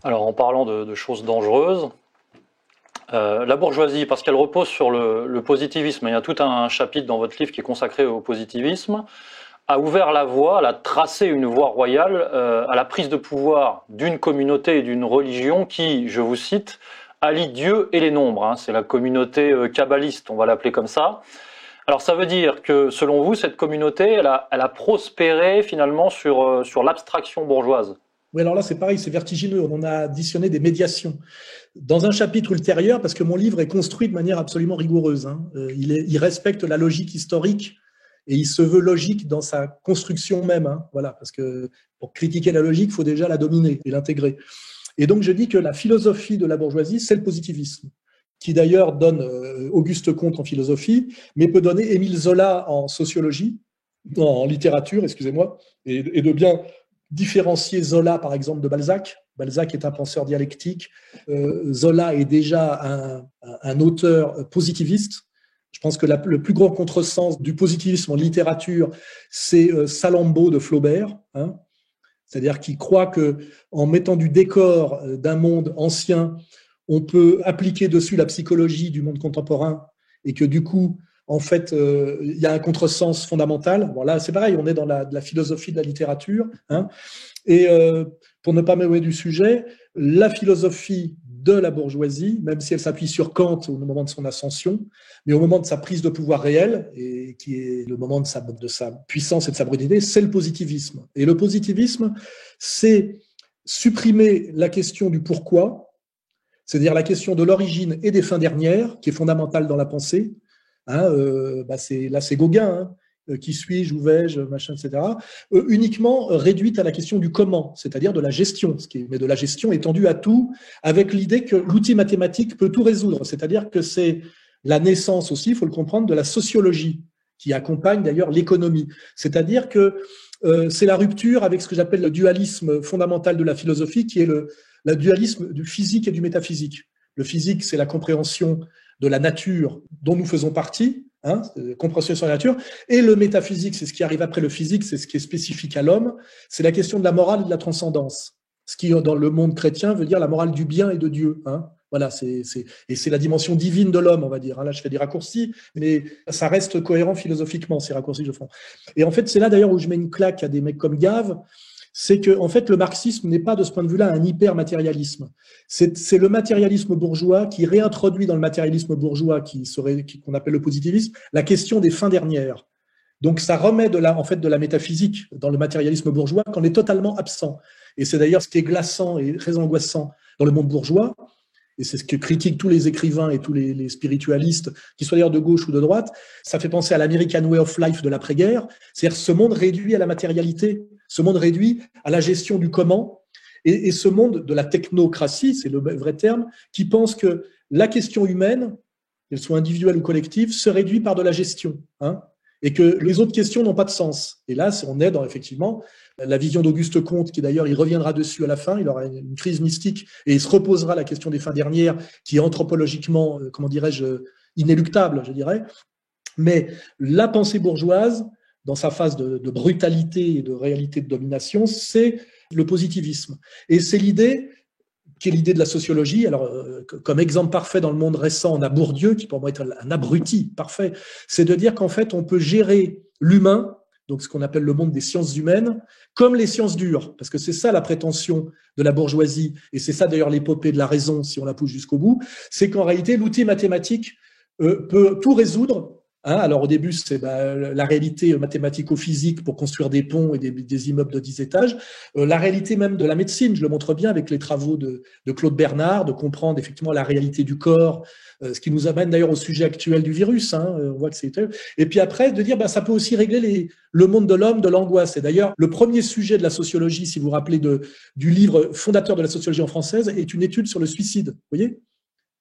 Alors, en parlant de choses dangereuses, la bourgeoisie, parce qu'elle repose sur le positivisme, il y a tout un chapitre dans votre livre qui est consacré au positivisme, a ouvert la voie, elle a tracé une voie royale à la prise de pouvoir d'une communauté et d'une religion qui, je vous cite, allie Dieu et les nombres. Hein. C'est la communauté kabbaliste, on va l'appeler comme ça. Alors ça veut dire que, selon vous, cette communauté, elle a prospéré finalement sur l'abstraction bourgeoise. Oui, alors là, c'est pareil, c'est vertigineux. On en a additionné des médiations. Dans un chapitre ultérieur, parce que mon livre est construit de manière absolument rigoureuse, hein, il respecte la logique historique et il se veut logique dans sa construction même. Hein, voilà, parce que pour critiquer la logique, il faut déjà la dominer et l'intégrer. Et donc, je dis que la philosophie de la bourgeoisie, c'est le positivisme, qui d'ailleurs donne Auguste Comte en philosophie, mais peut donner Émile Zola en sociologie, en littérature, excusez-moi, et de bien différencier Zola, par exemple, de Balzac. Balzac est un penseur dialectique. Zola est déjà un auteur positiviste. Je pense que le plus grand contresens du positivisme en littérature, c'est Salammbô de Flaubert, hein, c'est-à-dire qu'il croit que en mettant du décor d'un monde ancien, on peut appliquer dessus la psychologie du monde contemporain et que du coup, en fait, il y a un contresens fondamental. Bon, là, c'est pareil, on est dans la philosophie de la littérature. Hein. Et pour ne pas m'éloigner du sujet, la philosophie de la bourgeoisie, même si elle s'appuie sur Kant au moment de son ascension, mais au moment de sa prise de pouvoir réelle, et qui est le moment de sa puissance et de sa brutalité, c'est le positivisme. Et le positivisme, c'est supprimer la question du pourquoi, c'est-à-dire la question de l'origine et des fins dernières, qui est fondamentale dans la pensée. Hein, là, c'est Gauguin, hein, qui suis-je, où vais-je, machin, etc. Uniquement réduite à la question du comment, c'est-à-dire de la gestion, mais de la gestion étendue à tout, avec l'idée que l'outil mathématique peut tout résoudre. C'est-à-dire que c'est la naissance aussi, il faut le comprendre, de la sociologie, qui accompagne d'ailleurs l'économie. C'est-à-dire que c'est la rupture avec ce que j'appelle le dualisme fondamental de la philosophie, qui est le dualisme du physique et du métaphysique. Le physique, c'est la compréhension de la nature dont nous faisons partie, hein, compréhension sur la nature, et le métaphysique, c'est ce qui arrive après le physique, c'est ce qui est spécifique à l'homme, c'est la question de la morale et de la transcendance, ce qui, dans le monde chrétien, veut dire la morale du bien et de Dieu. Hein. Voilà, et c'est la dimension divine de l'homme, on va dire. Là, je fais des raccourcis, mais ça reste cohérent philosophiquement, ces raccourcis que je fais. Et en fait, c'est là d'ailleurs où je mets une claque à des mecs comme Gave, c'est que en fait, le marxisme n'est pas de ce point de vue-là un hyper-matérialisme. C'est le matérialisme bourgeois qui réintroduit dans le matérialisme bourgeois, qu'on appelle le positivisme, la question des fins dernières. Donc ça remet en fait, de la métaphysique dans le matérialisme bourgeois qu'on est totalement absent. Et c'est d'ailleurs ce qui est glaçant et très angoissant dans le monde bourgeois, et c'est ce que critiquent tous les écrivains et tous les spiritualistes, qu'ils soient d'ailleurs de gauche ou de droite. Ça fait penser à l'American Way of Life de l'après-guerre, c'est-à-dire ce monde réduit à la matérialité, ce monde réduit à la gestion du comment, et ce monde de la technocratie, c'est le vrai terme, qui pense que la question humaine, qu'elle soit individuelle ou collective, se réduit par de la gestion, hein, et que les autres questions n'ont pas de sens. Et là, on est dans, effectivement, la vision d'Auguste Comte, qui d'ailleurs, il reviendra dessus à la fin, il aura une crise mystique, et il se reposera la question des fins dernières, qui est anthropologiquement, comment dirais-je, inéluctable, je dirais. Mais la pensée bourgeoise, dans sa phase de brutalité et de réalité de domination, c'est le positivisme. Et c'est l'idée qui est l'idée de la sociologie. Alors, comme exemple parfait dans le monde récent, on a Bourdieu, qui pour moi est un abruti parfait. C'est de dire qu'en fait, on peut gérer l'humain, donc ce qu'on appelle le monde des sciences humaines, comme les sciences dures, parce que c'est ça la prétention de la bourgeoisie, et c'est ça d'ailleurs l'épopée de la raison, si on la pousse jusqu'au bout, c'est qu'en réalité, l'outil mathématique peut tout résoudre. Hein, alors au début, c'est la réalité mathématico-physique pour construire des ponts et des immeubles de 10 étages. La réalité même de la médecine, je le montre bien avec les travaux de Claude Bernard, de comprendre effectivement la réalité du corps, ce qui nous amène d'ailleurs au sujet actuel du virus. Hein, on voit que c'est... Et puis après, de dire ça peut aussi régler le monde de l'homme, de l'angoisse. Et d'ailleurs, le premier sujet de la sociologie, si vous vous rappelez du livre fondateur de la sociologie en française, est une étude sur le suicide. Vous voyez ?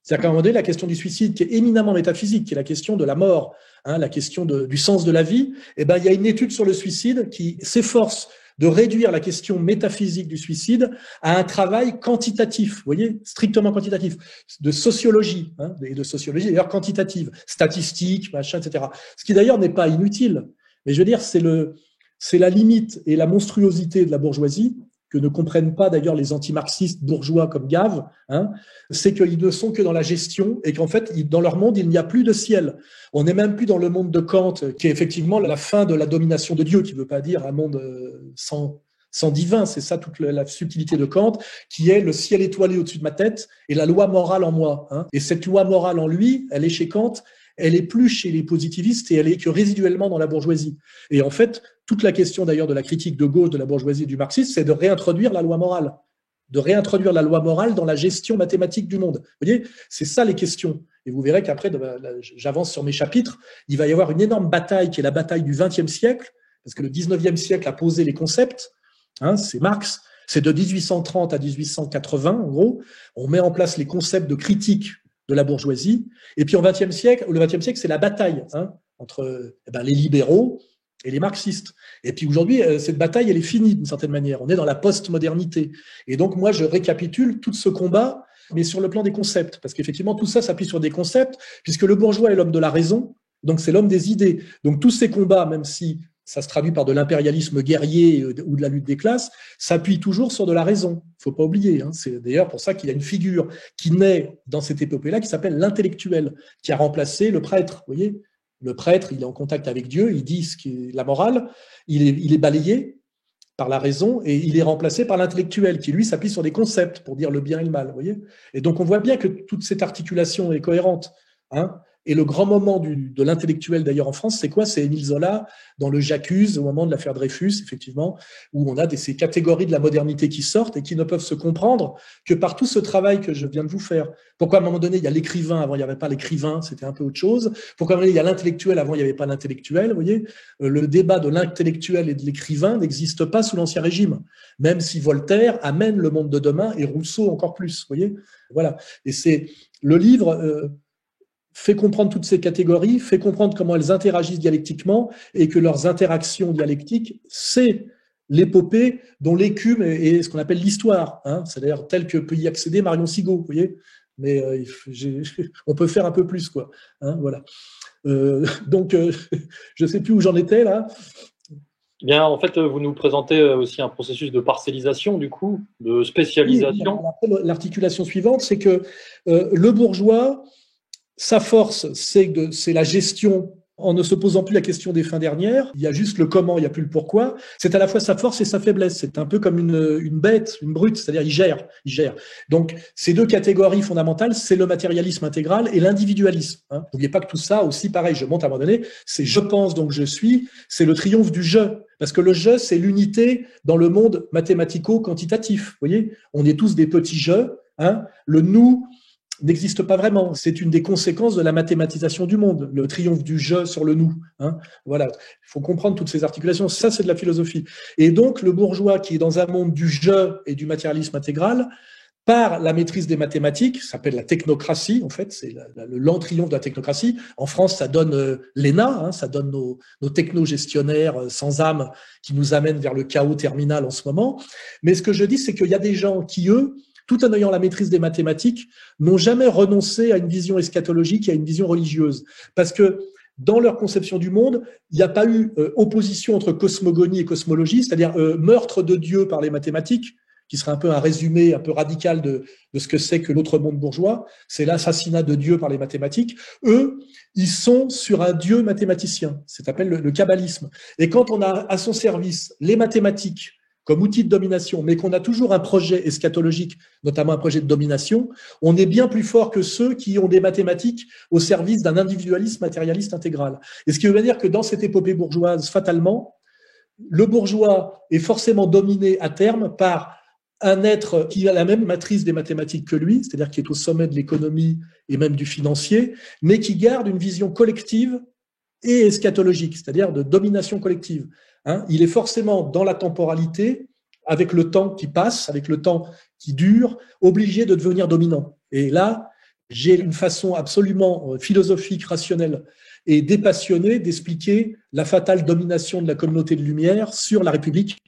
C'est-à-dire qu'à un moment donné, la question du suicide, qui est éminemment métaphysique, qui est la question de la mort, hein, la question du sens de la vie, il y a une étude sur le suicide qui s'efforce de réduire la question métaphysique du suicide à un travail quantitatif, vous voyez, strictement quantitatif, de sociologie, hein, et de sociologie d'ailleurs quantitative, statistique, machin, etc. Ce qui d'ailleurs n'est pas inutile, mais je veux dire, c'est la limite et la monstruosité de la bourgeoisie, que ne comprennent pas d'ailleurs les anti-marxistes bourgeois comme Gave, hein, c'est qu'ils ne sont que dans la gestion et qu'en fait, dans leur monde, il n'y a plus de ciel. On n'est même plus dans le monde de Kant, qui est effectivement la fin de la domination de Dieu, qui ne veut pas dire un monde sans divin. C'est ça toute la subtilité de Kant, qui est le ciel étoilé au-dessus de ma tête et la loi morale en moi. Hein. Et cette loi morale en lui, elle est chez Kant, elle est plus chez les positivistes et elle est que résiduellement dans la bourgeoisie. Et en fait, toute la question d'ailleurs de la critique de gauche de la bourgeoisie et du marxisme, c'est de réintroduire la loi morale, dans la gestion mathématique du monde. Vous voyez, c'est ça les questions. Et vous verrez qu'après, j'avance sur mes chapitres, il va y avoir une énorme bataille qui est la bataille du XXe siècle, parce que le XIXe siècle a posé les concepts, hein, c'est Marx, c'est de 1830 à 1880, en gros, on met en place les concepts de critique de la bourgeoisie. Et puis le XXe siècle, c'est la bataille entre les libéraux et les marxistes. Et puis aujourd'hui, cette bataille, elle est finie d'une certaine manière. On est dans la post-modernité. Et donc moi, je récapitule tout ce combat, mais sur le plan des concepts. Parce qu'effectivement, tout ça s'appuie sur des concepts, puisque le bourgeois est l'homme de la raison, donc c'est l'homme des idées. Donc tous ces combats, même si ça se traduit par de l'impérialisme guerrier ou de la lutte des classes, s'appuie toujours sur de la raison. Il ne faut pas oublier. Hein. C'est d'ailleurs pour ça qu'il y a une figure qui naît dans cette épopée-là qui s'appelle l'intellectuel, qui a remplacé le prêtre. Vous voyez, le prêtre, il est en contact avec Dieu, il dit ce qui est la morale, il est balayé par la raison et il est remplacé par l'intellectuel qui, lui, s'appuie sur des concepts pour dire le bien et le mal. Vous voyez. Et donc, on voit bien que toute cette articulation est cohérente. Hein. Et le grand moment de l'intellectuel, d'ailleurs, en France, c'est quoi? C'est Émile Zola, dans le J'accuse, au moment de l'affaire Dreyfus, effectivement, où on a ces catégories de la modernité qui sortent et qui ne peuvent se comprendre que par tout ce travail que je viens de vous faire. Pourquoi, à un moment donné, il y a l'écrivain, avant, il n'y avait pas l'écrivain, c'était un peu autre chose. Pourquoi, à un moment donné, il y a l'intellectuel, avant, il n'y avait pas l'intellectuel, vous voyez. Le débat de l'intellectuel et de l'écrivain n'existe pas sous l'Ancien Régime, même si Voltaire amène le monde de demain et Rousseau encore plus, vous voyez. Voilà. Et c'est le livre... fait comprendre toutes ces catégories, fait comprendre comment elles interagissent dialectiquement et que leurs interactions dialectiques, c'est l'épopée dont l'écume est ce qu'on appelle l'histoire. Hein, c'est-à-dire tel que peut y accéder Marion Sigaud, vous voyez. Mais on peut faire un peu plus, quoi. Hein, voilà. Donc, je ne sais plus où j'en étais, là. Bien, en fait, vous nous présentez aussi un processus de parcellisation, du coup, de spécialisation. Oui, l'articulation suivante, c'est que le bourgeois... Sa force, c'est la gestion en ne se posant plus la question des fins dernières. Il y a juste le comment, il n'y a plus le pourquoi. C'est à la fois sa force et sa faiblesse. C'est un peu comme une bête, une brute, c'est-à-dire il gère. Donc, ces deux catégories fondamentales, c'est le matérialisme intégral et l'individualisme. Hein. N'oubliez pas que tout ça, aussi pareil, je monte à un moment donné, c'est je pense donc je suis, c'est le triomphe du je. Parce que le je, c'est l'unité dans le monde mathématico-quantitatif. Vous voyez, on est tous des petits je. Hein. Le nous n'existe pas vraiment. C'est une des conséquences de la mathématisation du monde, le triomphe du je sur le nous. Hein. Voilà, il faut comprendre toutes ces articulations. Ça, c'est de la philosophie. Et donc, le bourgeois qui est dans un monde du je et du matérialisme intégral, par la maîtrise des mathématiques, ça s'appelle la technocratie, en fait, c'est le lent triomphe de la technocratie. En France, ça donne l'ENA, hein, ça donne nos technogestionnaires sans âme qui nous amènent vers le chaos terminal en ce moment. Mais ce que je dis, c'est qu'il y a des gens qui, eux, tout en ayant la maîtrise des mathématiques, n'ont jamais renoncé à une vision eschatologique et à une vision religieuse. Parce que dans leur conception du monde, il n'y a pas eu opposition entre cosmogonie et cosmologie, c'est-à-dire meurtre de Dieu par les mathématiques, qui serait un peu un résumé un peu radical de ce que c'est que l'autre monde bourgeois, c'est l'assassinat de Dieu par les mathématiques. Eux, ils sont sur un Dieu mathématicien, ça s'appelle le kabbalisme. Et quand on a à son service les mathématiques, comme outil de domination, mais qu'on a toujours un projet eschatologique, notamment un projet de domination, on est bien plus fort que ceux qui ont des mathématiques au service d'un individualisme matérialiste intégral. Et ce qui veut dire que dans cette épopée bourgeoise, fatalement, le bourgeois est forcément dominé à terme par un être qui a la même matrice des mathématiques que lui, c'est-à-dire qui est au sommet de l'économie et même du financier, mais qui garde une vision collective et eschatologique, c'est-à-dire de domination collective. Hein, il est forcément dans la temporalité, avec le temps qui passe, avec le temps qui dure, obligé de devenir dominant. Et là, j'ai une façon absolument philosophique, rationnelle et dépassionnée d'expliquer la fatale domination de la communauté de lumière sur la République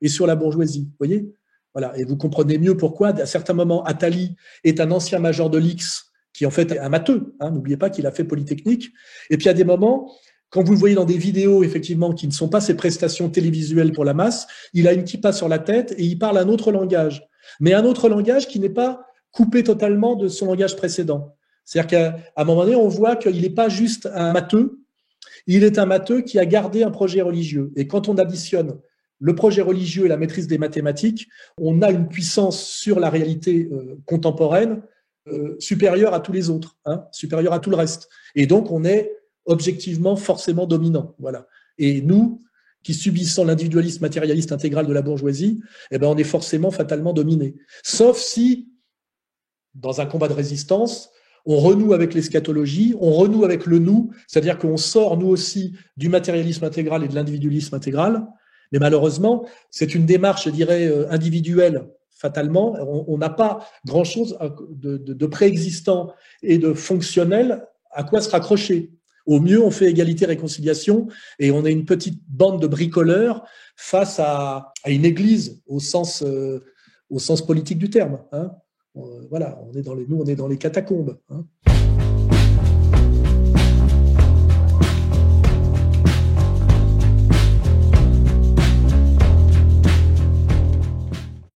et sur la bourgeoisie. Vous voyez ? Voilà. Et vous comprenez mieux pourquoi, à certains moments, Attali est un ancien major de l'X qui en fait est un matheux. Hein, n'oubliez pas qu'il a fait Polytechnique. Et puis à des moments, quand vous le voyez dans des vidéos, effectivement, qui ne sont pas ces prestations télévisuelles pour la masse, il a une kippa sur la tête et il parle un autre langage. Mais un autre langage qui n'est pas coupé totalement de son langage précédent. C'est-à-dire qu'à un moment donné, on voit qu'il n'est pas juste un matheux, il est un matheux qui a gardé un projet religieux. Et quand on additionne le projet religieux et la maîtrise des mathématiques, on a une puissance sur la réalité contemporaine supérieure à tous les autres, supérieure à tout le reste. Et donc, on est objectivement forcément dominant. Voilà. Et nous, qui subissons l'individualisme matérialiste intégral de la bourgeoisie, eh ben, on est forcément fatalement dominés. Sauf si, dans un combat de résistance, on renoue avec l'eschatologie, on renoue avec le nous, c'est-à-dire qu'on sort, nous aussi, du matérialisme intégral et de l'individualisme intégral. Mais malheureusement, c'est une démarche, je dirais, individuelle, fatalement. On n'a pas grand-chose de préexistant et de fonctionnel à quoi se raccrocher. Au mieux, on fait égalité-réconciliation et on est une petite bande de bricoleurs face à une église au sens politique du terme. Voilà, on est dans les catacombes.